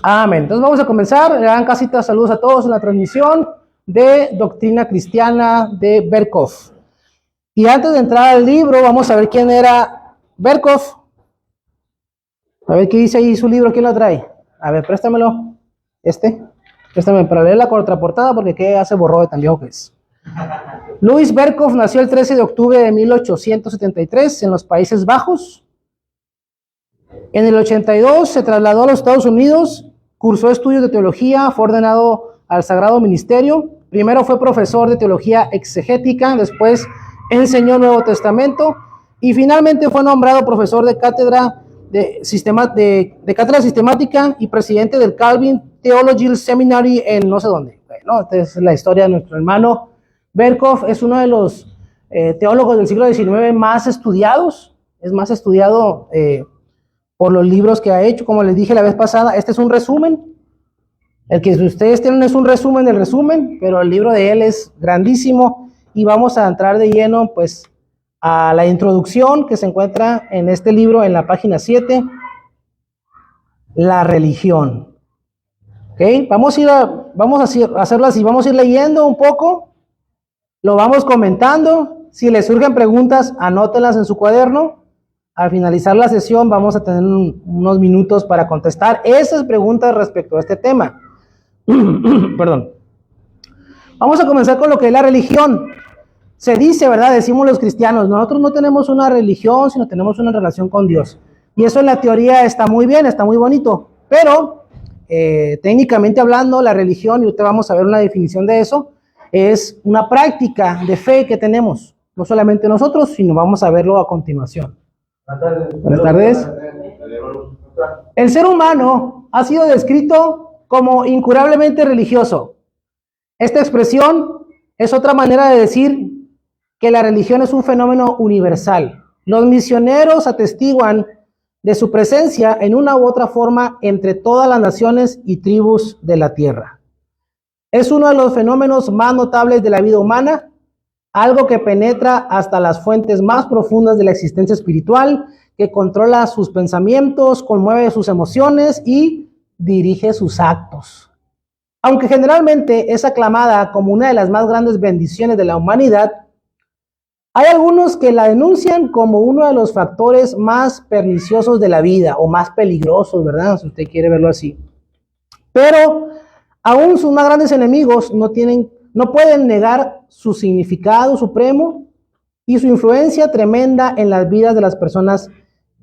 Amén. Entonces vamos a comenzar. Le dan casitas, saludos a todos en la transmisión de Doctrina Cristiana de Berkov. Y antes de entrar al libro, vamos a ver quién era Berkov. A ver qué dice ahí su libro, ¿quién lo trae? A ver, préstamelo. Préstame para leer la contraportada porque que ya se borró de tan viejo que es. Louis Berkov nació el 13 de octubre de 1873 en los Países Bajos. En el 82 se trasladó a los Estados Unidos, cursó estudios de teología, fue ordenado al Sagrado Ministerio. Primero fue profesor de teología exegética, después enseñó Nuevo Testamento y finalmente fue nombrado profesor de cátedra cátedra sistemática y presidente del Calvin Theological Seminary en no sé dónde. Bueno, esta es la historia de nuestro hermano Berkov. Es uno de los teólogos del siglo XIX más estudiados, es más estudiado por los libros que ha hecho. Como les dije la vez pasada, este es un resumen. El que ustedes tienen es un resumen del resumen, pero el libro de él es grandísimo y vamos a entrar de lleno pues a la introducción que se encuentra en este libro en la página 7, la religión. ¿Okay? Vamos a hacerlo así, vamos a ir leyendo un poco, lo vamos comentando. Si les surgen preguntas, anótenlas en su cuaderno. Al finalizar la sesión vamos a tener unos minutos para contestar esas preguntas respecto a este tema. Perdón. Vamos a comenzar con lo que es la religión. Se dice, ¿verdad? Decimos los cristianos, nosotros no tenemos una religión, sino tenemos una relación con Dios. Y eso en la teoría está muy bien, está muy bonito. Pero, técnicamente hablando, la religión, y ahorita vamos a ver una definición de eso, es una práctica de fe que tenemos. No solamente nosotros, sino vamos a verlo a continuación. Buenas tardes. El ser humano ha sido descrito como incurablemente religioso. Esta expresión es otra manera de decir que la religión es un fenómeno universal. Los misioneros atestiguan de su presencia en una u otra forma entre todas las naciones y tribus de la tierra. Es uno de los fenómenos más notables de la vida humana, algo que penetra hasta las fuentes más profundas de la existencia espiritual, que controla sus pensamientos, conmueve sus emociones y dirige sus actos. Aunque generalmente es aclamada como una de las más grandes bendiciones de la humanidad, hay algunos que la denuncian como uno de los factores más perniciosos de la vida, o más peligrosos, ¿verdad? Si usted quiere verlo así. Pero aún sus más grandes enemigos no pueden negar su significado supremo y su influencia tremenda en las vidas de las personas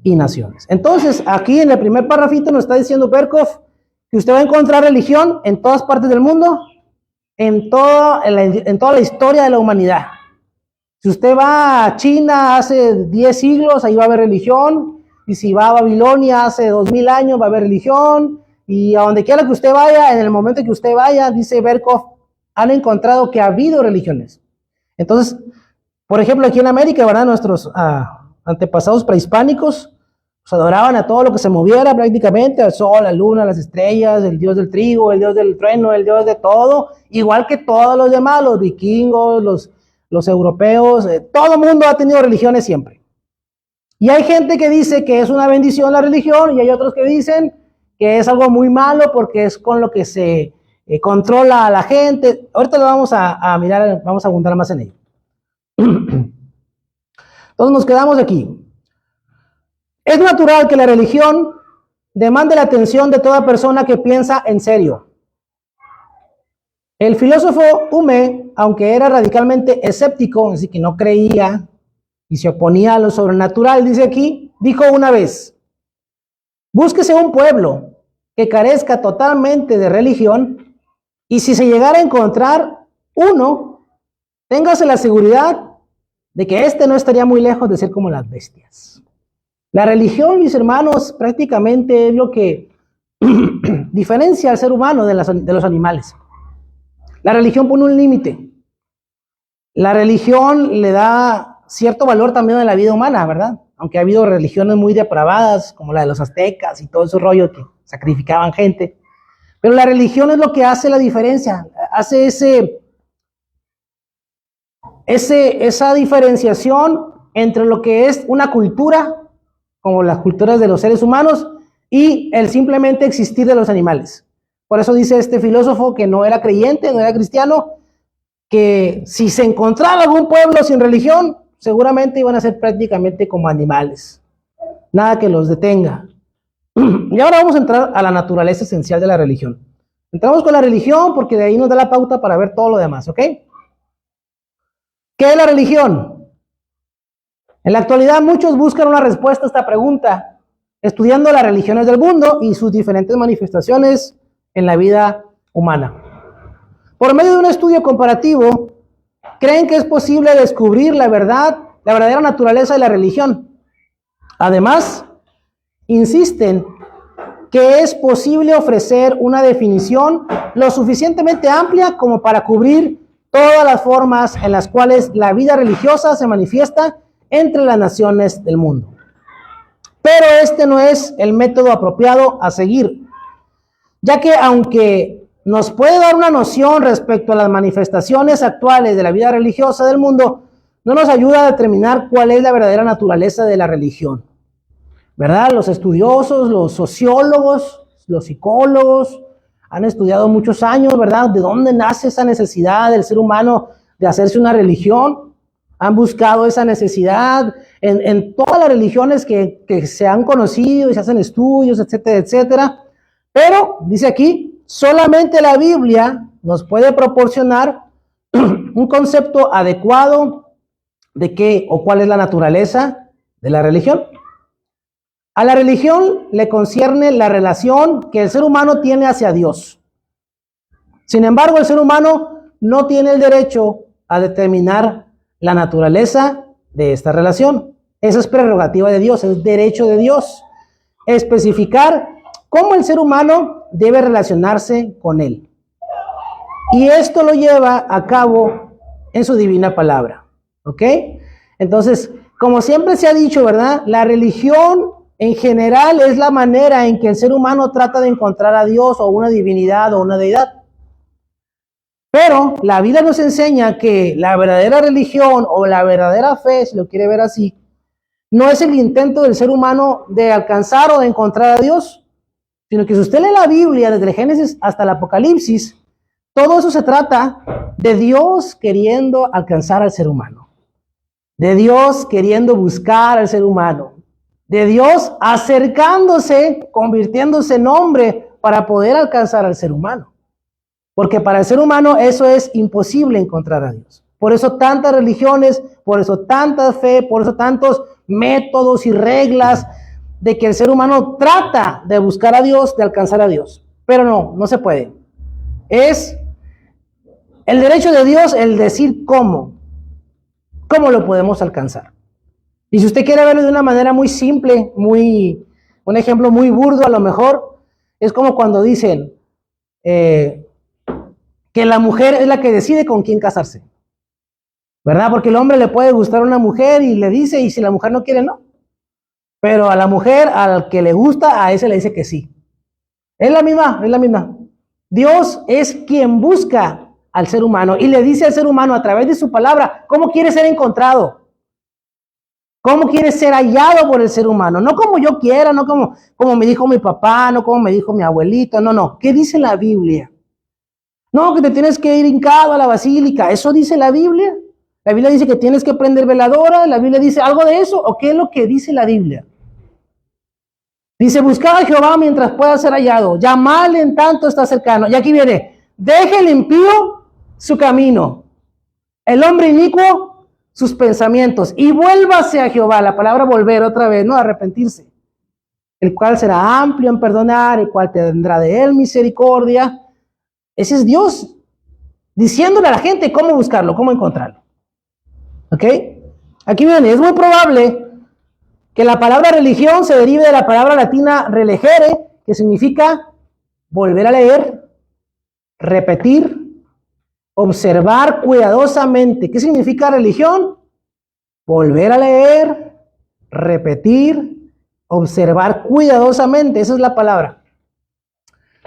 y naciones. Entonces, aquí en el primer parrafito nos está diciendo Berkov que usted va a encontrar religión en todas partes del mundo, en toda la historia de la humanidad. Si usted va a China hace 10 siglos, ahí va a haber religión. Y si va a Babilonia hace 2000 años, va a haber religión. Y a donde quiera que usted vaya, en el momento que usted vaya, dice Berkov, han encontrado que ha habido religiones. Entonces, por ejemplo, aquí en América, ¿verdad? Nuestros antepasados prehispánicos pues, adoraban a todo lo que se moviera prácticamente, al sol, a la luna, a las estrellas, el dios del trigo, el dios del trueno, el dios de todo, igual que todos los demás, los vikingos, los europeos, todo el mundo ha tenido religiones siempre. Y hay gente que dice que es una bendición la religión y hay otros que dicen que es algo muy malo porque es con lo que se controla a la gente. Ahorita lo vamos a mirar, vamos a abundar más en ello. Entonces nos quedamos aquí. Es natural que la religión demande la atención de toda persona que piensa en serio. El filósofo Hume, aunque era radicalmente escéptico, así que no creía y se oponía a lo sobrenatural, dice aquí, dijo una vez, búsquese un pueblo que carezca totalmente de religión y si se llegara a encontrar uno, téngase la seguridad de que éste no estaría muy lejos de ser como las bestias. La religión, mis hermanos, prácticamente es lo que diferencia al ser humano de los animales. La religión pone un límite. La religión le da cierto valor también a la vida humana, ¿verdad? Aunque ha habido religiones muy depravadas, como la de los aztecas y todo ese rollo que sacrificaban gente. Pero la religión es lo que hace la diferencia, hace esa diferenciación entre lo que es una cultura, como las culturas de los seres humanos, y el simplemente existir de los animales. Por eso dice este filósofo que no era creyente, no era cristiano, que si se encontraba algún pueblo sin religión, seguramente iban a ser prácticamente como animales. Nada que los detenga. Y ahora vamos a entrar a la naturaleza esencial de la religión. Entramos con la religión porque de ahí nos da la pauta para ver todo lo demás, ¿ok? ¿Qué es la religión? En la actualidad muchos buscan una respuesta a esta pregunta, estudiando las religiones del mundo y sus diferentes manifestaciones en la vida humana. Por medio de un estudio comparativo, creen que es posible descubrir la verdadera naturaleza de la religión. Además, insisten que es posible ofrecer una definición lo suficientemente amplia como para cubrir todas las formas en las cuales la vida religiosa se manifiesta entre las naciones del mundo. Pero este no es el método apropiado a seguir, ya que aunque nos puede dar una noción respecto a las manifestaciones actuales de la vida religiosa del mundo, no nos ayuda a determinar cuál es la verdadera naturaleza de la religión. ¿Verdad? Los estudiosos, los sociólogos, los psicólogos han estudiado muchos años, ¿verdad? ¿De dónde nace esa necesidad del ser humano de hacerse una religión? Han buscado esa necesidad en todas las religiones que se han conocido y se hacen estudios, etcétera, etcétera. Pero, dice aquí, solamente la Biblia nos puede proporcionar un concepto adecuado de qué o cuál es la naturaleza de la religión. A la religión le concierne la relación que el ser humano tiene hacia Dios. Sin embargo, el ser humano no tiene el derecho a determinar la naturaleza de esta relación. Esa es prerrogativa de Dios, es derecho de Dios. Especificar cómo el ser humano debe relacionarse con Él. Y esto lo lleva a cabo en su divina palabra. ¿Ok? Entonces, como siempre se ha dicho, ¿verdad? La religión en general es la manera en que el ser humano trata de encontrar a Dios o una divinidad o una deidad. Pero la Biblia nos enseña que la verdadera religión o la verdadera fe, si lo quiere ver así, no es el intento del ser humano de alcanzar o de encontrar a Dios, sino que si usted lee la Biblia desde el Génesis hasta el Apocalipsis, todo eso se trata de Dios queriendo alcanzar al ser humano, de Dios queriendo buscar al ser humano, de Dios acercándose, convirtiéndose en hombre para poder alcanzar al ser humano. Porque para el ser humano eso es imposible encontrar a Dios. Por eso tantas religiones, por eso tanta fe, por eso tantos métodos y reglas de que el ser humano trata de buscar a Dios, de alcanzar a Dios. Pero no se puede. Es el derecho de Dios el decir cómo lo podemos alcanzar. Y si usted quiere verlo de una manera muy simple, un ejemplo muy burdo a lo mejor, es como cuando dicen que la mujer es la que decide con quién casarse, ¿verdad? Porque el hombre le puede gustar a una mujer y le dice, y si la mujer no quiere, no. Pero a la mujer, al que le gusta, a ese le dice que sí. Es la misma. Dios es quien busca al ser humano y le dice al ser humano a través de su palabra cómo quiere ser encontrado. ¿Cómo quiere ser hallado por el ser humano? No como yo quiera, no como me dijo mi papá, no como me dijo mi abuelito, no. ¿Qué dice la Biblia? No, que te tienes que ir hincado a la basílica. ¿Eso dice la Biblia? La Biblia dice que tienes que prender veladora. ¿La Biblia dice algo de eso? ¿O qué es lo que dice la Biblia? Dice, buscad a Jehová mientras pueda ser hallado. Llamadle en tanto está cercano. Y aquí viene, deje el impío su camino, el hombre inicuo sus pensamientos, y vuélvase a Jehová. La palabra volver otra vez, no arrepentirse. El cual será amplio en perdonar, el cual tendrá de él misericordia. Ese es Dios diciéndole a la gente cómo buscarlo, cómo encontrarlo. ¿Ok? Aquí viene, es muy probable que la palabra religión se derive de la palabra latina relegere, que significa volver a leer, repetir, observar cuidadosamente. ¿Qué significa religión? Volver a leer, repetir, observar cuidadosamente. Esa es la palabra,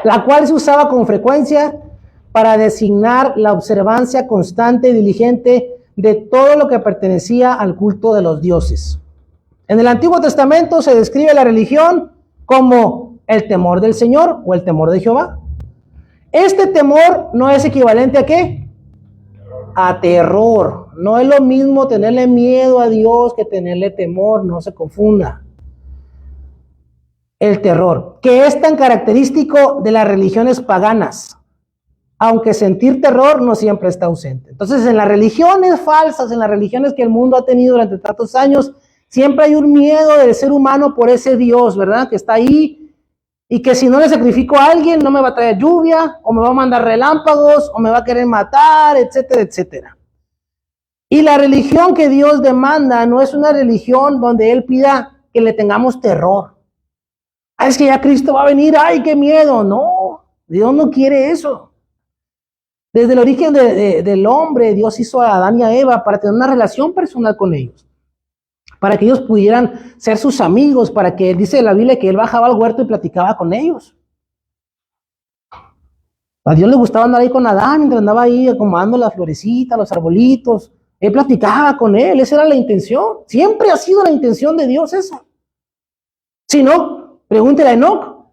la cual se usaba con frecuencia para designar la observancia constante y diligente de todo lo que pertenecía al culto de los dioses. En el Antiguo Testamento se describe la religión como El temor del Señor o el temor de Jehová. Este temor no es equivalente a ¿qué? A terror. No es lo mismo tenerle miedo a Dios que tenerle temor, no se confunda. El terror, que es tan característico de las religiones paganas, aunque sentir terror no siempre está ausente. Entonces, en las religiones falsas, en las religiones que el mundo ha tenido durante tantos años, siempre hay un miedo del ser humano por ese Dios, ¿verdad? Que está ahí y que si no le sacrifico a alguien no me va a traer lluvia, o me va a mandar relámpagos, o me va a querer matar, etcétera, etcétera. Y la religión que Dios demanda no es una religión donde Él pida que le tengamos terror. Ah, es que ya Cristo va a venir, ¡ay, qué miedo! No, Dios no quiere eso. Desde el origen del hombre, Dios hizo a Adán y a Eva para tener una relación personal con ellos, para que ellos pudieran ser sus amigos, para que, dice la Biblia, que Él bajaba al huerto y platicaba con ellos. A Dios le gustaba andar ahí con Adán, mientras andaba ahí acomodando las florecitas, los arbolitos. Él platicaba con él, esa era la intención. Siempre ha sido la intención de Dios esa. Si no, pregúntele a Enoc.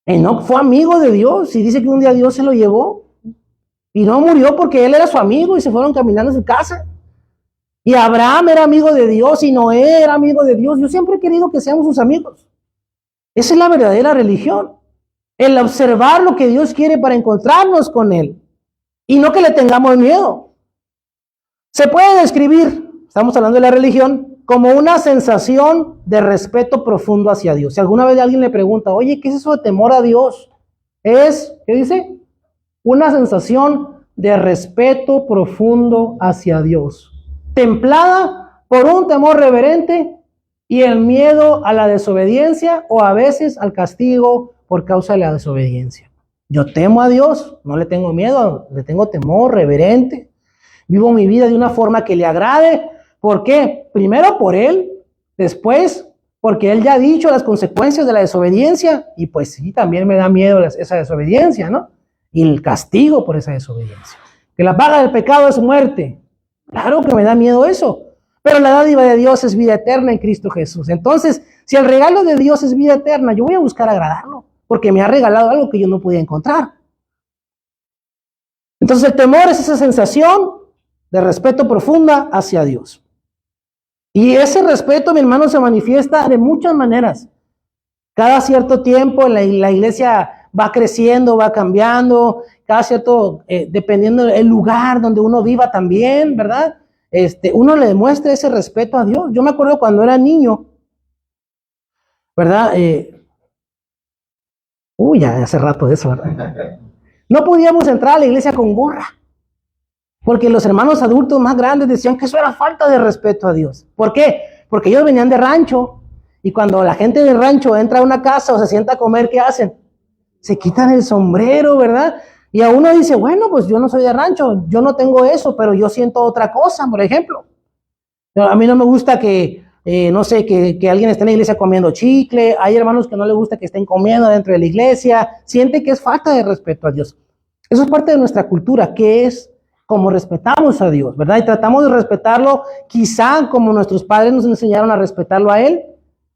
Enoc fue amigo de Dios y dice que un día Dios se lo llevó. Y no murió porque él era su amigo y se fueron caminando a su casa. Y Abraham era amigo de Dios y Noé era amigo de Dios. Yo siempre he querido que seamos sus amigos. Esa es la verdadera religión. El observar lo que Dios quiere para encontrarnos con Él. Y no que le tengamos miedo. Se puede describir, estamos hablando de la religión, como una sensación de respeto profundo hacia Dios. Si alguna vez alguien le pregunta, oye, ¿qué es eso de temor a Dios? Es, ¿qué dice? Una sensación de respeto profundo hacia Dios, templada por un temor reverente y el miedo a la desobediencia o a veces al castigo por causa de la desobediencia. Yo temo a Dios, no le tengo miedo, le tengo temor reverente. Vivo mi vida de una forma que le agrade. ¿Por qué? Primero por Él, después porque Él ya ha dicho las consecuencias de la desobediencia y pues sí, también me da miedo esa desobediencia, ¿no? Y el castigo por esa desobediencia. Que la paga del pecado es muerte. Claro que me da miedo eso. Pero la dádiva de Dios es vida eterna en Cristo Jesús. Entonces, si el regalo de Dios es vida eterna, yo voy a buscar agradarlo, porque me ha regalado algo que yo no podía encontrar. Entonces, el temor es esa sensación de respeto profunda hacia Dios. Y ese respeto, mi hermano, se manifiesta de muchas maneras. Cada cierto tiempo la iglesia va creciendo, va cambiando, cada cierto, dependiendo del lugar donde uno viva también, ¿verdad? Uno le demuestra ese respeto a Dios. Yo me acuerdo cuando era niño, ¿verdad? Ya hace rato de eso, ¿verdad? No podíamos entrar a la iglesia con gorra, porque los hermanos adultos más grandes decían que eso era falta de respeto a Dios. ¿Por qué? Porque ellos venían de rancho, y cuando la gente del rancho entra a una casa o se sienta a comer, ¿qué hacen? Se quitan el sombrero, ¿verdad? Y a uno dice, bueno, pues yo no soy de rancho, yo no tengo eso, pero yo siento otra cosa, por ejemplo. A mí no me gusta que, no sé, que alguien esté en la iglesia comiendo chicle. Hay hermanos que no les gusta que estén comiendo dentro de la iglesia. Siente que es falta de respeto a Dios. Eso es parte de nuestra cultura, que es como respetamos a Dios, ¿verdad? Y tratamos de respetarlo quizá como nuestros padres nos enseñaron a respetarlo a Él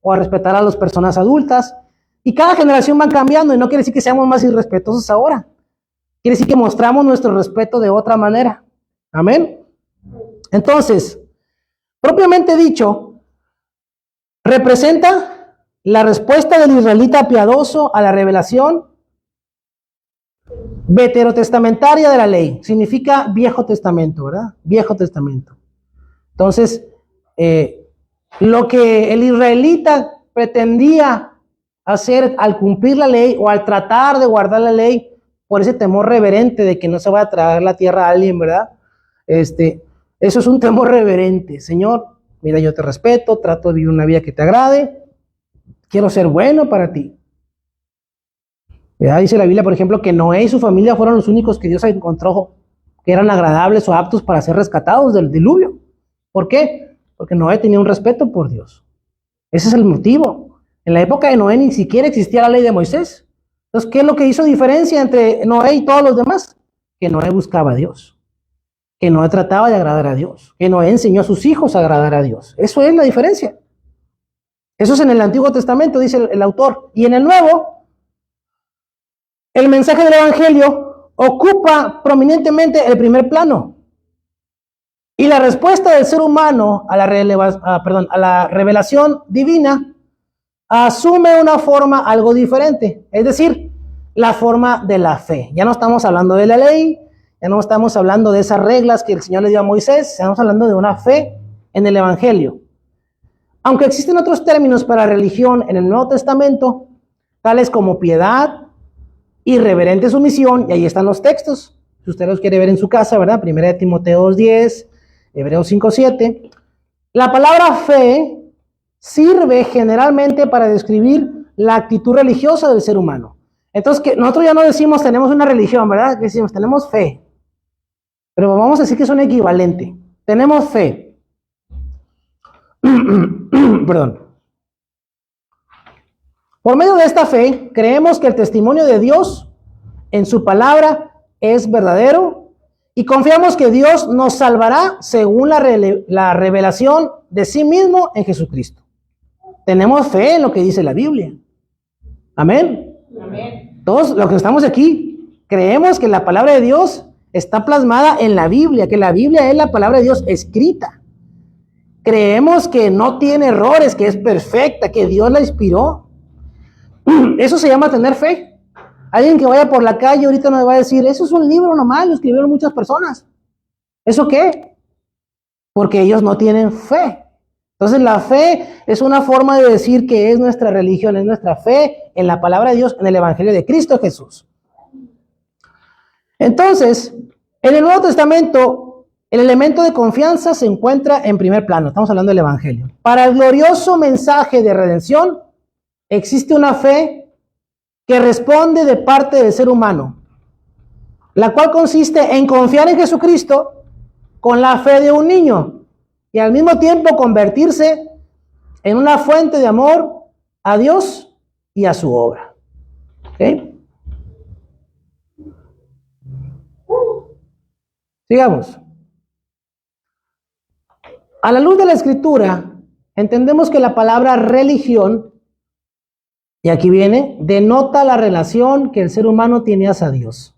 o a respetar a las personas adultas. Y cada generación va cambiando y no quiere decir que seamos más irrespetuosos ahora. Quiere decir que mostramos nuestro respeto de otra manera. Amén. Entonces, propiamente dicho, representa la respuesta del israelita piadoso a la revelación veterotestamentaria de la ley. Significa Viejo Testamento, ¿verdad? Viejo Testamento. Entonces, lo que el israelita pretendía hacer al cumplir la ley o al tratar de guardar la ley por ese temor reverente de que no se vaya a tragar la tierra a alguien, ¿verdad? Eso es un temor reverente. Señor, mira, yo te respeto, trato de vivir una vida que te agrade, quiero ser bueno para ti. ¿Verdad? Dice la Biblia, por ejemplo, que Noé y su familia fueron los únicos que Dios encontró que eran agradables o aptos para ser rescatados del diluvio. ¿Por qué? Porque Noé tenía un respeto por Dios. Ese es el motivo. En la época de Noé ni siquiera existía la ley de Moisés. Entonces, ¿qué es lo que hizo diferencia entre Noé y todos los demás? Que Noé buscaba a Dios. Que Noé trataba de agradar a Dios. Que Noé enseñó a sus hijos a agradar a Dios. Eso es la diferencia. Eso es en el Antiguo Testamento, dice el autor. Y en el Nuevo, el mensaje del Evangelio ocupa prominentemente el primer plano. Y la respuesta del ser humano a la revelación divina asume una forma algo diferente. Es decir, la forma de la fe. Ya no estamos hablando de la ley, ya no estamos hablando de esas reglas que el Señor le dio a Moisés, estamos hablando de una fe en el Evangelio. Aunque existen otros términos para religión en el Nuevo Testamento, tales como piedad, irreverente sumisión, y ahí están los textos, si usted los quiere ver en su casa, ¿verdad? 1 Timoteo 2:10, Hebreos 5:7. La palabra fe sirve generalmente para describir la actitud religiosa del ser humano. Entonces, que nosotros ya no decimos tenemos una religión, ¿verdad? Decimos tenemos fe. Pero vamos a decir que es un equivalente. Tenemos fe. Perdón. Por medio de esta fe, creemos que el testimonio de Dios en su palabra es verdadero y confiamos que Dios nos salvará según la revelación de sí mismo en Jesucristo. Tenemos fe en lo que dice la Biblia. Amén. Amén. Todos los que estamos aquí creemos que la palabra de Dios está plasmada en la Biblia, que la Biblia es la palabra de Dios escrita. Creemos que no tiene errores, que es perfecta, que Dios la inspiró. Eso se llama tener fe. Alguien que vaya por la calle ahorita nos va a decir, eso es un libro nomás, lo escribieron muchas personas. ¿Eso qué? Porque ellos no tienen fe. Entonces la fe es una forma de decir que es nuestra religión, es nuestra fe en la palabra de Dios, en el Evangelio de Cristo Jesús. Entonces, en el Nuevo Testamento, el elemento de confianza se encuentra en primer plano. Estamos hablando del Evangelio. Para el glorioso mensaje de redención, existe una fe que responde de parte del ser humano, la cual consiste en confiar en Jesucristo con la fe de un niño y al mismo tiempo convertirse en una fuente de amor a Dios y a su obra. ¿Okay? Sigamos. A la luz de la Escritura, entendemos que la palabra religión, y aquí viene, denota la relación que el ser humano tiene hacia Dios.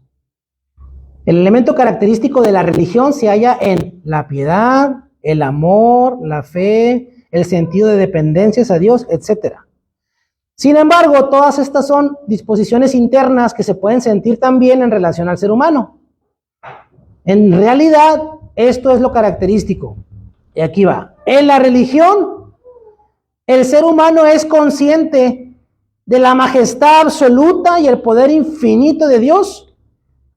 El elemento característico de la religión se halla en la piedad, el amor, la fe, el sentido de dependencia hacia Dios, etc. Sin embargo, todas estas son disposiciones internas que se pueden sentir también en relación al ser humano. En realidad, esto es lo característico. Y aquí va. En la religión, el ser humano es consciente de la majestad absoluta y el poder infinito de Dios,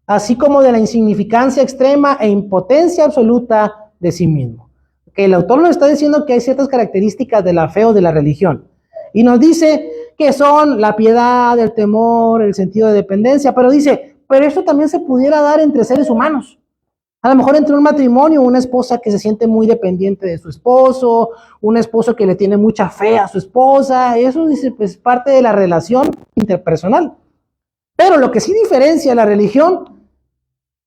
así como de la insignificancia extrema e impotencia absoluta de sí mismo. Que el autor nos está diciendo que hay ciertas características de la fe o de la religión. Y nos dice que son la piedad, el temor, el sentido de dependencia, pero dice, pero esto también se pudiera dar entre seres humanos. A lo mejor entre un matrimonio, una esposa que se siente muy dependiente de su esposo, un esposo que le tiene mucha fe a su esposa, eso dice, pues parte de la relación interpersonal. Pero lo que sí diferencia la religión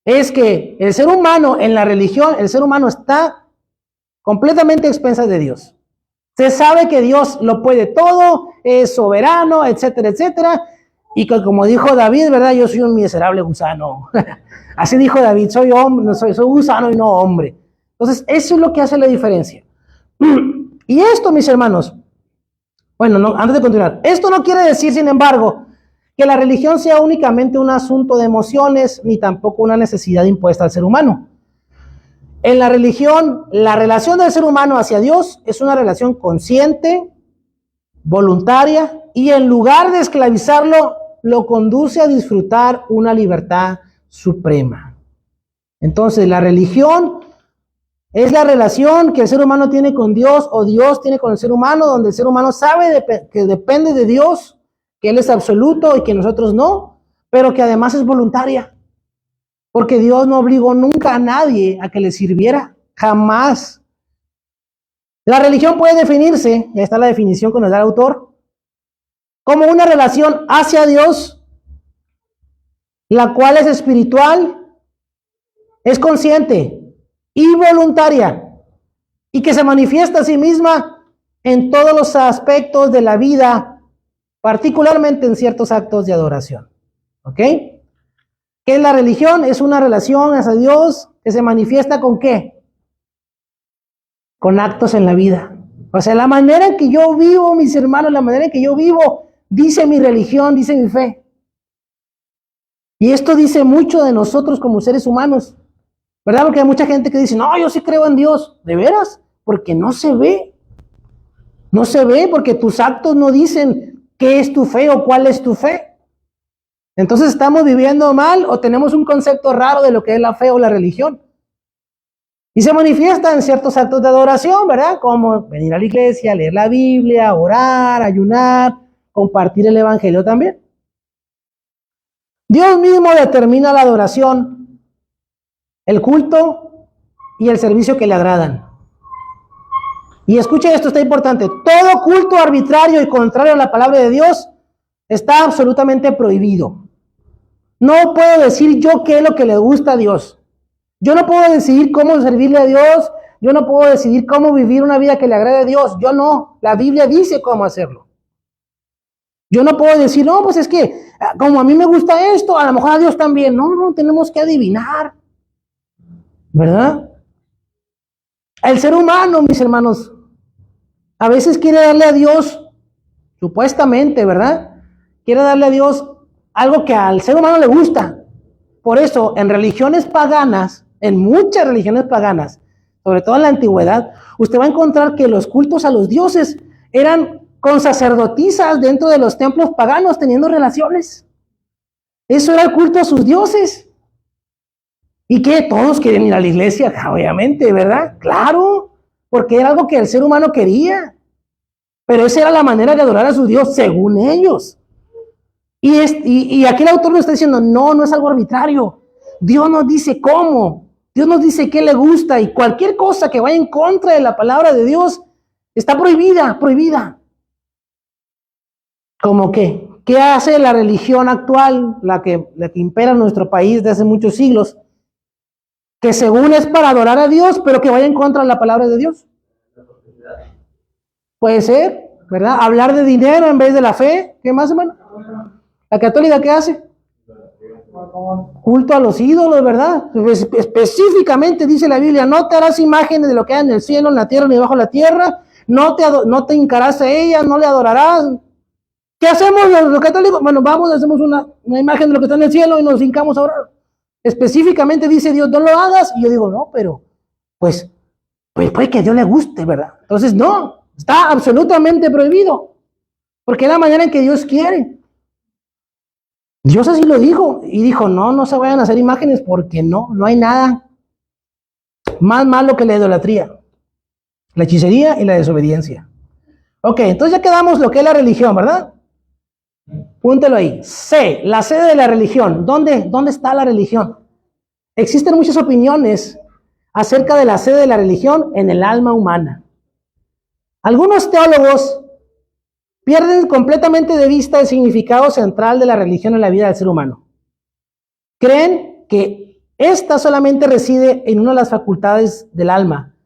es que el ser humano, en la religión, el ser humano está completamente a expensas de Dios. Se sabe que Dios lo puede todo, es soberano, etcétera, etcétera. Y que como dijo David, ¿verdad? Yo soy un miserable gusano. Así dijo David, soy hombre, soy gusano y no hombre. Entonces, eso es lo que hace la diferencia. Y esto, mis hermanos, bueno, no, antes de continuar, esto no quiere decir, sin embargo, que la religión sea únicamente un asunto de emociones, ni tampoco una necesidad impuesta al ser humano. En la religión, la relación del ser humano hacia Dios es una relación consciente, voluntaria, y en lugar de esclavizarlo, lo conduce a disfrutar una libertad suprema. Entonces, la religión es la relación que el ser humano tiene con Dios o Dios tiene con el ser humano, donde el ser humano sabe que depende de Dios, que Él es absoluto y que nosotros no, pero que además es voluntaria. Porque Dios no obligó nunca a nadie a que le sirviera, jamás. La religión puede definirse, ya está la definición que nos da el autor, como una relación hacia Dios, la cual es espiritual, es consciente y voluntaria, y que se manifiesta a sí misma en todos los aspectos de la vida, particularmente en ciertos actos de adoración. ¿Ok? ¿Qué es la religión? Es una relación hacia Dios que se manifiesta ¿con qué? Con actos en la vida. O sea, la manera en que yo vivo, mis hermanos, la manera en que yo vivo, dice mi religión, dice mi fe. Y esto dice mucho de nosotros como seres humanos, ¿verdad? Porque hay mucha gente que dice, no, yo sí creo en Dios. ¿De veras? Porque no se ve. No se ve porque tus actos no dicen qué es tu fe o cuál es tu fe. Entonces estamos viviendo mal o tenemos un concepto raro de lo que es la fe o la religión. Y se manifiesta en ciertos actos de adoración, ¿verdad? Como venir a la iglesia, leer la Biblia, orar, ayunar, compartir el evangelio también. Dios mismo determina la adoración, el culto y el servicio que le agradan. Y escuche esto, está importante. Todo culto arbitrario y contrario a la palabra de Dios está absolutamente prohibido. No puedo decir yo qué es lo que le gusta a Dios. Yo no puedo decidir cómo servirle a Dios. Yo no puedo decidir cómo vivir una vida que le agrade a Dios. Yo no. La Biblia dice cómo hacerlo. Yo no puedo decir, no, pues es que como a mí me gusta esto, a lo mejor a Dios también. No, no, tenemos que adivinar. ¿Verdad? El ser humano, mis hermanos, a veces quiere darle a Dios, supuestamente, ¿verdad? Quiere darle a Dios algo que al ser humano le gusta. Por eso, en religiones paganas, en muchas religiones paganas, sobre todo en la antigüedad, usted va a encontrar que los cultos a los dioses eran con sacerdotisas dentro de los templos paganos teniendo relaciones. Eso era el culto a sus dioses. ¿Y qué? Todos quieren ir a la iglesia, obviamente, ¿verdad? Claro, porque era algo que el ser humano quería. Pero esa era la manera de adorar a su Dios, según ellos. Y aquí el autor nos está diciendo, no, no es algo arbitrario. Dios nos dice cómo. Dios nos dice qué le gusta. Y cualquier cosa que vaya en contra de la palabra de Dios está prohibida, prohibida. ¿Cómo qué? ¿Qué hace la religión actual, la que impera en nuestro país desde hace muchos siglos? Que según es para adorar a Dios, pero que vaya en contra de la palabra de Dios. Puede ser, ¿verdad? Hablar de dinero en vez de la fe. ¿Qué más, hermano? ¿La católica qué hace? Culto a los ídolos, ¿verdad? Específicamente dice la Biblia, no te harás imágenes de lo que hay en el cielo, en la tierra, ni debajo de la tierra, no te hincarás a ellas, no le adorarás. ¿Qué hacemos los católicos? Bueno, vamos, hacemos una imagen de lo que está en el cielo y nos hincamos a orar. Específicamente dice Dios, no lo hagas. Y yo digo, no, pero pues puede que a Dios le guste, ¿verdad? Entonces, no, está absolutamente prohibido. Porque es la manera en que Dios quiere. Dios así lo dijo. Y dijo, no se vayan a hacer imágenes porque no hay nada más malo que la idolatría, la hechicería y la desobediencia. Ok, entonces ya quedamos lo que es la religión, ¿verdad? Púntelo ahí. C, la sede de la religión. ¿Dónde está la religión? Existen muchas opiniones acerca de la sede de la religión en el alma humana. Algunos teólogos pierden completamente de vista el significado central de la religión en la vida del ser humano. Creen que ésta solamente reside en una de las facultades del alma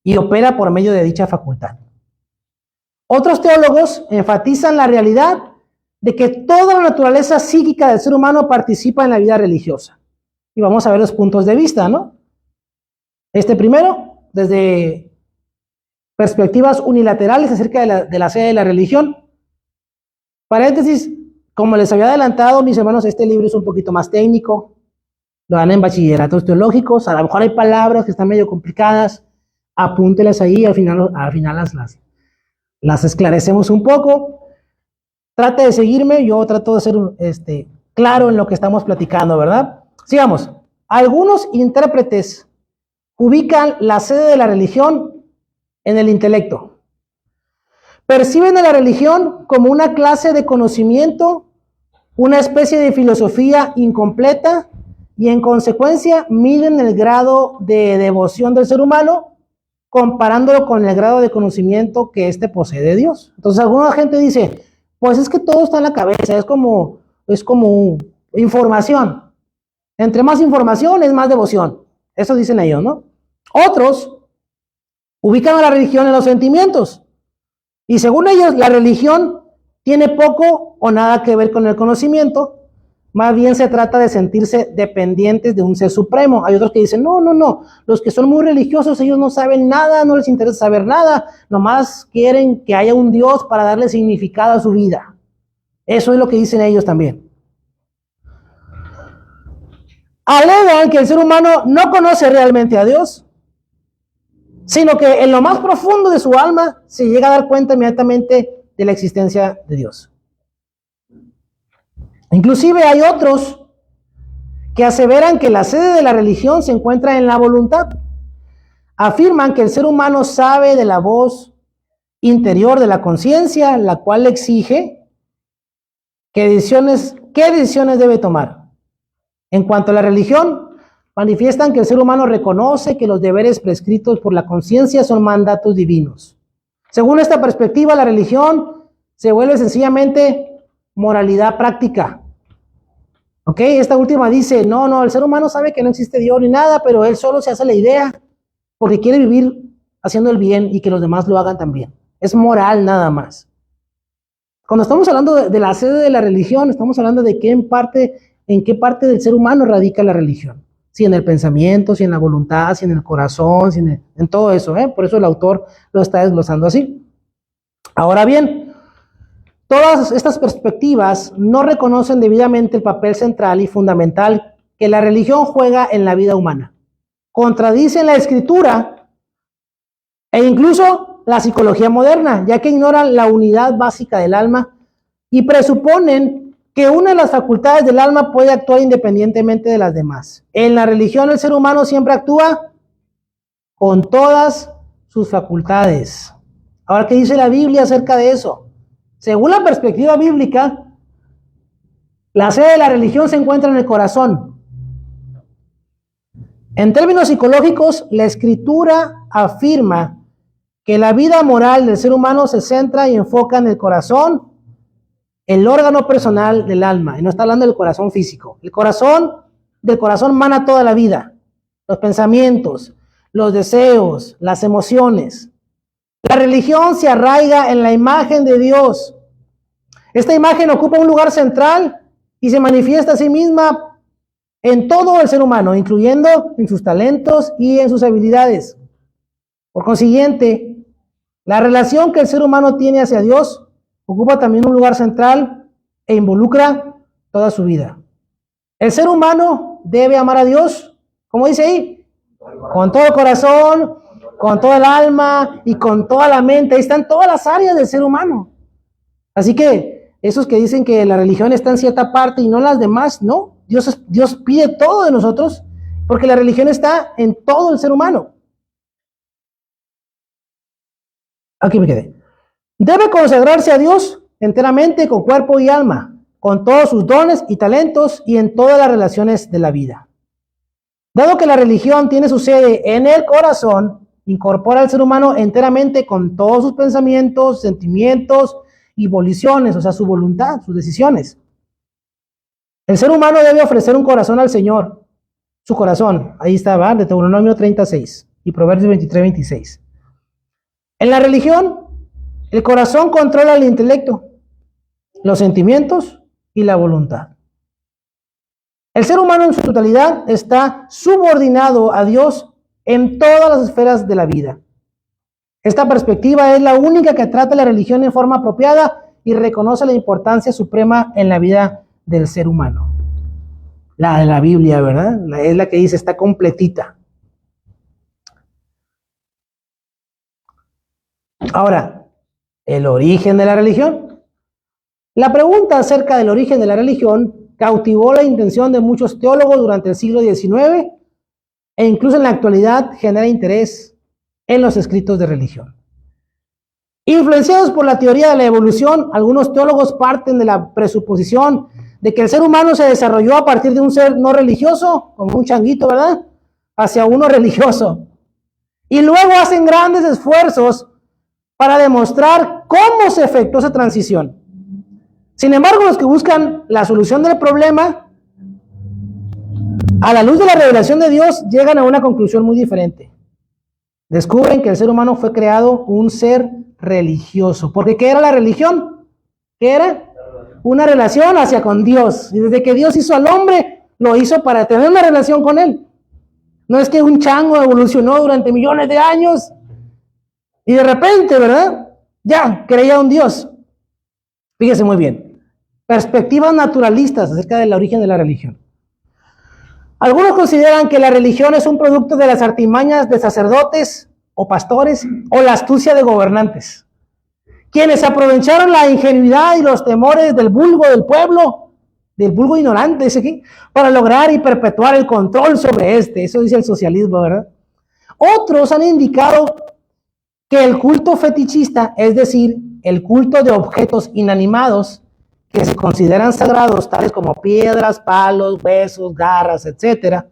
y opera por medio de dicha facultad. Otros teólogos enfatizan la realidad de que toda la naturaleza psíquica del ser humano participa en la vida religiosa. Y vamos a ver los puntos de vista, ¿no? Primero, desde perspectivas unilaterales acerca de la sede de la religión. Paréntesis, como les había adelantado, mis hermanos, este libro es un poquito más técnico. Lo dan en bachilleratos teológicos. A lo mejor hay palabras que están medio complicadas. Apúntelas ahí, al final las esclarecemos un poco. Trate de seguirme, yo trato de ser claro en lo que estamos platicando, ¿verdad? Sigamos. Algunos intérpretes ubican la sede de la religión en el intelecto. Perciben a la religión como una clase de conocimiento, una especie de filosofía incompleta y en consecuencia miden el grado de devoción del ser humano comparándolo con el grado de conocimiento que éste posee de Dios. Entonces alguna gente dice, pues es que todo está en la cabeza, es como información. Entre más información es más devoción. Eso dicen ellos, ¿no? Otros ubican a la religión en los sentimientos. Y según ellos, la religión tiene poco o nada que ver con el conocimiento, más bien se trata de sentirse dependientes de un ser supremo. Hay otros que dicen, no, los que son muy religiosos, ellos no saben nada, no les interesa saber nada, nomás quieren que haya un Dios para darle significado a su vida. Eso es lo que dicen ellos también. Alegan que el ser humano no conoce realmente a Dios, sino que en lo más profundo de su alma se llega a dar cuenta inmediatamente de la existencia de Dios. Inclusive hay otros que aseveran que la sede de la religión se encuentra en la voluntad. Afirman que el ser humano sabe de la voz interior de la conciencia, la cual le exige qué decisiones debe tomar. En cuanto a la religión, manifiestan que el ser humano reconoce que los deberes prescritos por la conciencia son mandatos divinos. Según esta perspectiva, la religión se vuelve sencillamente moralidad práctica. ¿Ok? Esta última dice, no, el ser humano sabe que no existe Dios ni nada, pero él solo se hace la idea porque quiere vivir haciendo el bien y que los demás lo hagan también. Es moral nada más. Cuando estamos hablando de la sede de la religión, estamos hablando de en qué parte del ser humano radica la religión. Si en el pensamiento, si en la voluntad, si en el corazón, si en todo eso. Por eso el autor lo está desglosando así. Ahora bien, todas estas perspectivas no reconocen debidamente el papel central y fundamental que la religión juega en la vida humana. Contradicen la escritura e incluso la psicología moderna, ya que ignoran la unidad básica del alma y presuponen que una de las facultades del alma puede actuar independientemente de las demás. En la religión el ser humano siempre actúa con todas sus facultades. Ahora, ¿qué dice la Biblia acerca de eso? Según la perspectiva bíblica, la sede de la religión se encuentra en el corazón. En términos psicológicos, la escritura afirma que la vida moral del ser humano se centra y enfoca en el corazón, el órgano personal del alma. Y no está hablando del corazón físico. Del corazón mana toda la vida. Los pensamientos, los deseos, las emociones. La religión se arraiga en la imagen de Dios. Esta imagen ocupa un lugar central y se manifiesta a sí misma en todo el ser humano, incluyendo en sus talentos y en sus habilidades. Por consiguiente, la relación que el ser humano tiene hacia Dios ocupa también un lugar central e involucra toda su vida. El ser humano debe amar a Dios, como dice ahí, con todo el corazón, con toda el alma y con toda la mente. Ahí están todas las áreas del ser humano. Así que esos que dicen que la religión está en cierta parte y no las demás, no. Dios pide todo de nosotros porque la religión está en todo el ser humano. Aquí me quedé. Debe consagrarse a Dios enteramente con cuerpo y alma, con todos sus dones y talentos y en todas las relaciones de la vida. Dado que la religión tiene su sede en el corazón, incorpora al ser humano enteramente con todos sus pensamientos, sentimientos y voliciones, o sea, su voluntad, sus decisiones. El ser humano debe ofrecer un corazón al Señor, su corazón. Ahí está, ¿va? De Deuteronomio 36 y Proverbios 23, 26. En la religión, el corazón controla el intelecto, los sentimientos y la voluntad. El ser humano en su totalidad está subordinado a Dios en todas las esferas de la vida. Esta perspectiva es la única que trata la religión en forma apropiada y reconoce la importancia suprema en la vida del ser humano. La de la Biblia, ¿verdad? Es la que dice, está completita. Ahora, el origen de la religión. La pregunta acerca del origen de la religión cautivó la intención de muchos teólogos durante el siglo XIX e incluso en la actualidad genera interés en los escritos de religión. Influenciados por la teoría de la evolución, algunos teólogos parten de la presuposición de que el ser humano se desarrolló a partir de un ser no religioso, como un changuito, ¿verdad?, hacia uno religioso. Y luego hacen grandes esfuerzos para demostrar cómo se efectuó esa transición. Sin embargo, los que buscan la solución del problema, a la luz de la revelación de Dios, llegan a una conclusión muy diferente. Descubren que el ser humano fue creado un ser religioso. Porque ¿qué era la religión? ¿Qué era? Una relación hacia con Dios. Y desde que Dios hizo al hombre, lo hizo para tener una relación con él. No es que un chango evolucionó durante millones de años y de repente, ¿verdad? Ya, creía un Dios. Fíjese muy bien. Perspectivas naturalistas acerca del origen de la religión. Algunos consideran que la religión es un producto de las artimañas de sacerdotes o pastores o la astucia de gobernantes, quienes aprovecharon la ingenuidad y los temores del vulgo del pueblo, del vulgo ignorante, dice aquí, para lograr y perpetuar el control sobre este. Eso dice el socialismo, ¿verdad? Otros han indicado que el culto fetichista, es decir, el culto de objetos inanimados que se consideran sagrados, tales como piedras, palos, huesos, garras, etc.,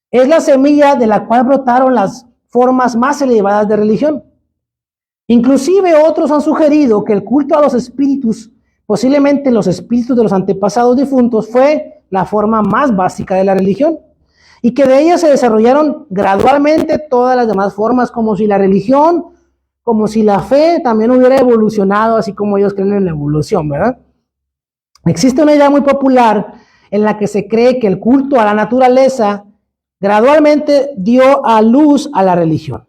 es la semilla de la cual brotaron las formas más elevadas de religión. Inclusive otros han sugerido que el culto a los espíritus, posiblemente los espíritus de los antepasados difuntos, fue la forma más básica de la religión y que de ella se desarrollaron gradualmente todas las demás formas, como si la religión, como si la fe también hubiera evolucionado, así como ellos creen en la evolución, ¿verdad? Existe una idea muy popular en la que se cree que el culto a la naturaleza gradualmente dio a luz a la religión.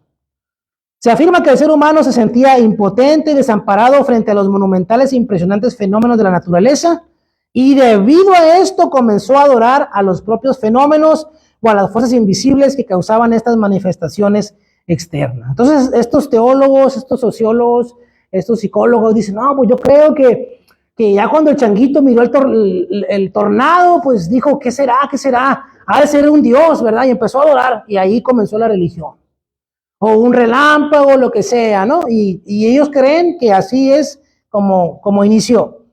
Se afirma que el ser humano se sentía impotente y desamparado frente a los monumentales e impresionantes fenómenos de la naturaleza y debido a esto comenzó a adorar a los propios fenómenos o a las fuerzas invisibles que causaban estas manifestaciones externas. Entonces estos teólogos, estos sociólogos, estos psicólogos dicen, no, pues yo creo que ya cuando el changuito miró el tornado, pues dijo, ¿qué será? ¿Qué será? Ha de ser un dios, ¿verdad? Y empezó a adorar y ahí comenzó la religión. O un relámpago, lo que sea, ¿no? Y ellos creen que así es como inició.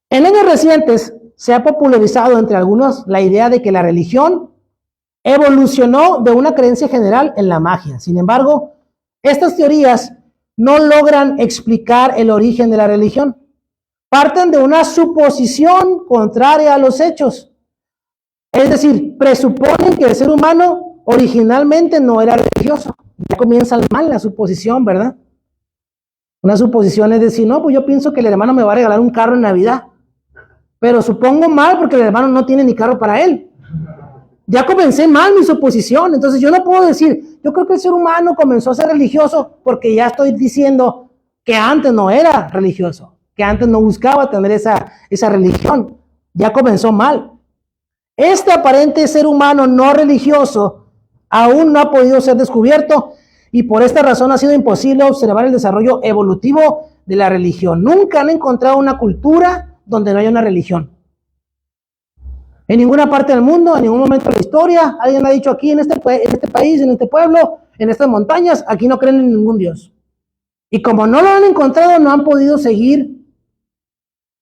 En años recientes se ha popularizado entre algunos la idea de que la religión evolucionó de una creencia general en la magia. Sin embargo, estas teorías no logran explicar el origen de la religión. Parten de una suposición contraria a los hechos. Es decir, presuponen que el ser humano originalmente no era religioso. Ya comienza mal la suposición, ¿verdad? Una suposición es decir, no, pues yo pienso que el hermano me va a regalar un carro en Navidad. Pero supongo mal porque el hermano no tiene ni carro para él. Ya comencé mal mi suposición. Entonces yo no puedo decir, yo creo que el ser humano comenzó a ser religioso porque ya estoy diciendo que antes no era religioso, que antes no buscaba tener esa religión. Ya comenzó mal. Este aparente ser humano no religioso aún no ha podido ser descubierto y por esta razón ha sido imposible observar el desarrollo evolutivo de la religión. Nunca han encontrado una cultura donde no haya una religión. En ninguna parte del mundo, en ningún momento de la historia, alguien ha dicho aquí en este país, en este pueblo, en estas montañas, aquí no creen en ningún Dios. Y como no lo han encontrado, no han podido seguir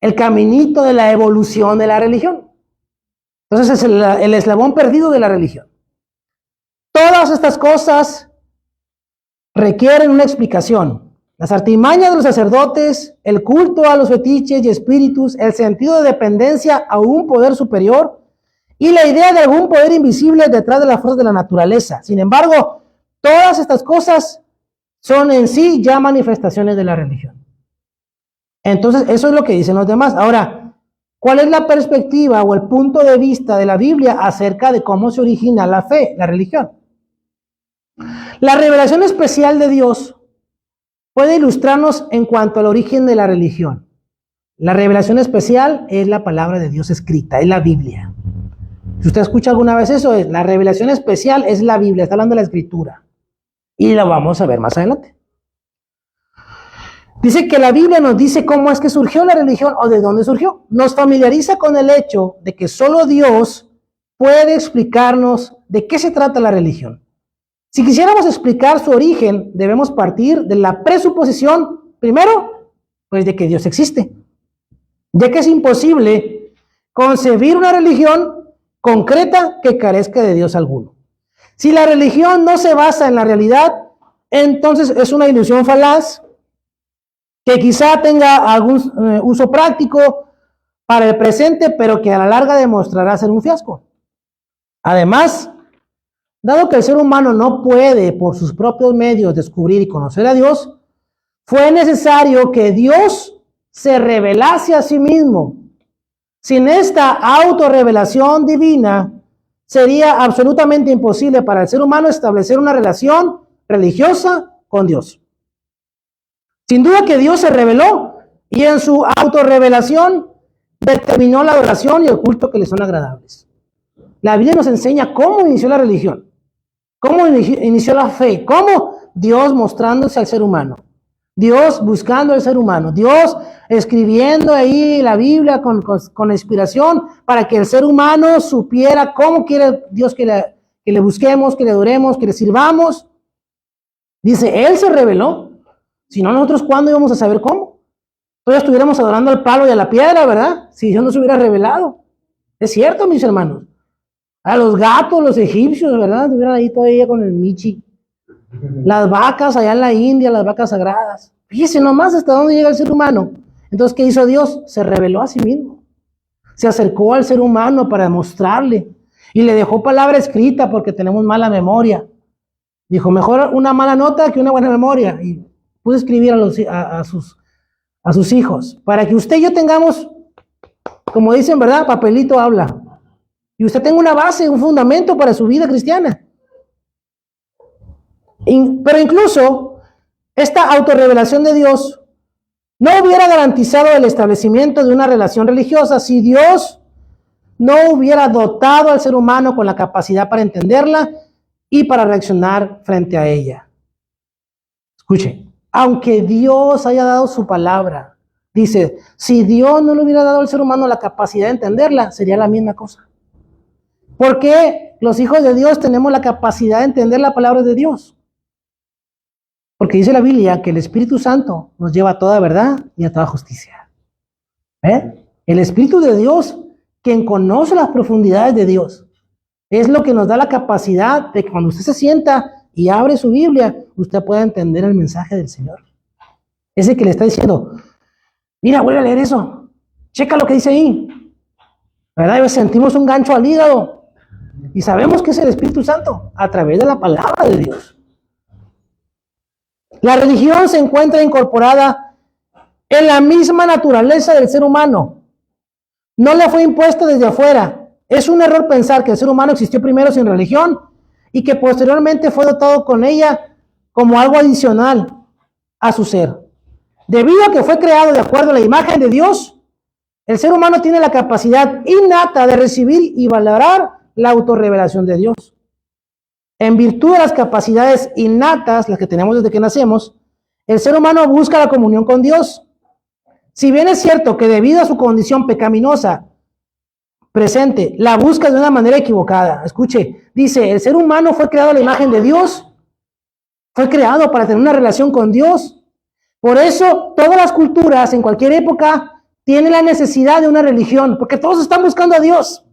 el caminito de la evolución de la religión. Entonces es el eslabón perdido de la religión. Todas estas cosas requieren una explicación. Las artimañas de los sacerdotes, el culto a los fetiches y espíritus, el sentido de dependencia a un poder superior y la idea de algún poder invisible detrás de las fuerzas de la naturaleza. Sin embargo, todas estas cosas son en sí ya manifestaciones de la religión. Entonces, eso es lo que dicen los demás. Ahora, ¿cuál es la perspectiva o el punto de vista de la Biblia acerca de cómo se origina la fe, la religión? La revelación especial de Dios puede ilustrarnos en cuanto al origen de la religión. La revelación especial es la palabra de Dios escrita, es la Biblia. Si usted escucha alguna vez eso, la revelación especial es la Biblia, está hablando de la Escritura. Y lo vamos a ver más adelante. Dice que la Biblia nos dice cómo es que surgió la religión o de dónde surgió. Nos familiariza con el hecho de que solo Dios puede explicarnos de qué se trata la religión. Si quisiéramos explicar su origen, debemos partir de la presuposición, primero, pues de que Dios existe, ya que es imposible concebir una religión concreta que carezca de Dios alguno. Si la religión no se basa en la realidad, entonces es una ilusión falaz que quizá tenga algún uso práctico para el presente, pero que a la larga demostrará ser un fiasco. Además, Dado que el ser humano no puede por sus propios medios descubrir y conocer a Dios, fue necesario que Dios se revelase a sí mismo. Sin esta autorrevelación divina, sería absolutamente imposible para el ser humano establecer una relación religiosa con Dios. Sin duda que Dios se reveló y en su autorrevelación determinó la adoración y el culto que le son agradables. La Biblia nos enseña cómo inició la religión, cómo inició la fe, cómo Dios mostrándose al ser humano, Dios buscando al ser humano, Dios escribiendo ahí la Biblia con inspiración para que el ser humano supiera cómo quiere Dios que le busquemos, que le adoremos, que le sirvamos. Dice, Él se reveló. Si no, nosotros ¿cuándo íbamos a saber cómo? Todavía estuviéramos adorando al palo y a la piedra, ¿verdad? Si Dios no se hubiera revelado. Es cierto, mis hermanos. A los gatos, los egipcios, ¿verdad? Estuvieran ahí todavía con el michi. Las vacas allá en la India, las vacas sagradas. Fíjese nomás hasta dónde llega el ser humano. Entonces, ¿qué hizo Dios? Se reveló a sí mismo. Se acercó al ser humano para mostrarle. Y le dejó palabra escrita porque tenemos mala memoria. Dijo, mejor una mala nota que una buena memoria. Y pudo escribir a sus hijos. Para que usted y yo tengamos, como dicen, ¿verdad? Papelito habla. Y usted tenga una base, un fundamento para su vida cristiana. Pero incluso esta autorrevelación de Dios no hubiera garantizado el establecimiento de una relación religiosa si Dios no hubiera dotado al ser humano con la capacidad para entenderla y para reaccionar frente a ella. Escuchen, aunque Dios haya dado su palabra, dice, si Dios no le hubiera dado al ser humano la capacidad de entenderla, sería la misma cosa. Porque los hijos de Dios tenemos la capacidad de entender la palabra de Dios. Porque dice la Biblia que el Espíritu Santo nos lleva a toda verdad y a toda justicia. El Espíritu de Dios, quien conoce las profundidades de Dios, es lo que nos da la capacidad de que cuando usted se sienta y abre su Biblia, usted pueda entender el mensaje del Señor. Ese que le está diciendo, mira, vuelve a leer eso, checa lo que dice ahí. ¿Verdad? Y sentimos un gancho al hígado y sabemos que es el Espíritu Santo a través de la palabra de Dios. La religión se encuentra incorporada en la misma naturaleza del ser humano. No le fue impuesta desde afuera. Es un error pensar que el ser humano existió primero sin religión y que posteriormente fue dotado con ella como algo adicional a su ser. Debido a que fue creado de acuerdo a la imagen de Dios, el ser humano tiene la capacidad innata de recibir y valorar la autorrevelación de Dios. En virtud de las capacidades innatas, las que tenemos desde que nacemos, el ser humano busca la comunión con Dios. Si bien es cierto que debido a su condición pecaminosa presente, la busca de una manera equivocada. Escuche, dice, el ser humano fue creado a la imagen de Dios. Fue creado para tener una relación con Dios. Por eso, todas las culturas, en cualquier época, tienen la necesidad de una religión, porque todos están buscando a Dios.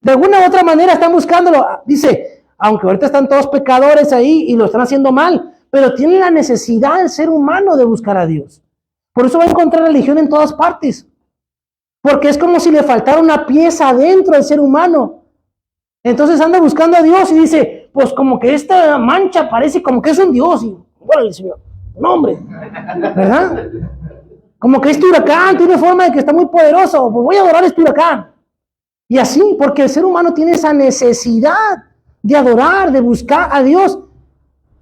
De alguna u otra manera están buscándolo. Dice, aunque ahorita están todos pecadores ahí y lo están haciendo mal, pero tiene la necesidad el ser humano de buscar a Dios. Por eso va a encontrar religión en todas partes. Porque es como si le faltara una pieza dentro del ser humano. Entonces anda buscando a Dios y dice, pues como que esta mancha parece como que es un Dios. Y órale, Señor, no hombre, ¿verdad? Como que este huracán tiene forma de que está muy poderoso, pues voy a adorar este huracán. Y así, porque el ser humano tiene esa necesidad de adorar, de buscar a Dios,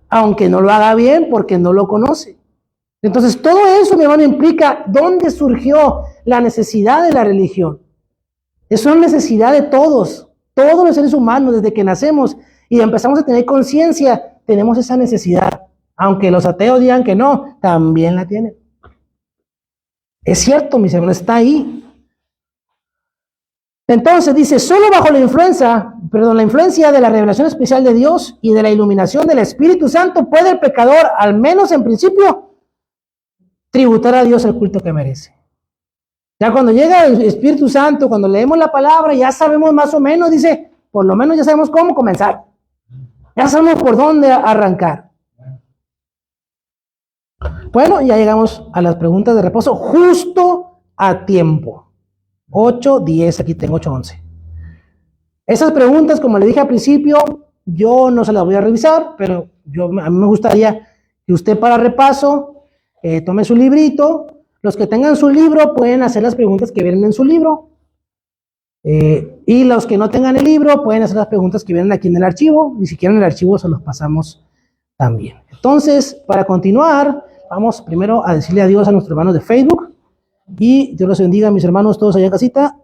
aunque no lo haga bien porque no lo conoce. Entonces todo eso, mi hermano, implica dónde surgió la necesidad de la religión. Es una necesidad de todos los seres humanos, desde que nacemos y empezamos a tener conciencia, tenemos esa necesidad. Aunque los ateos digan que no, también la tienen. Es cierto, mis hermanos, está ahí. Entonces dice, solo bajo la influencia de la revelación especial de Dios y de la iluminación del Espíritu Santo puede el pecador, al menos en principio, tributar a Dios el culto que merece. Ya cuando llega el Espíritu Santo, cuando leemos la palabra, ya sabemos más o menos, dice, por lo menos ya sabemos cómo comenzar. Ya sabemos por dónde arrancar. Bueno, ya llegamos a las preguntas de reposo justo a tiempo. 8, 10, aquí tengo 8, 11. Esas preguntas, como le dije al principio, Yo no se las voy a revisar, pero a mí me gustaría que usted para repaso tome su librito. Los que tengan su libro pueden hacer las preguntas que vienen en su libro. Y los que no tengan el libro pueden hacer las preguntas que vienen aquí en el archivo. Y si quieren el archivo se los pasamos también. Entonces, para continuar, vamos primero a decirle adiós a nuestros hermanos de Facebook. Y Dios los bendiga, mis hermanos todos allá en casita.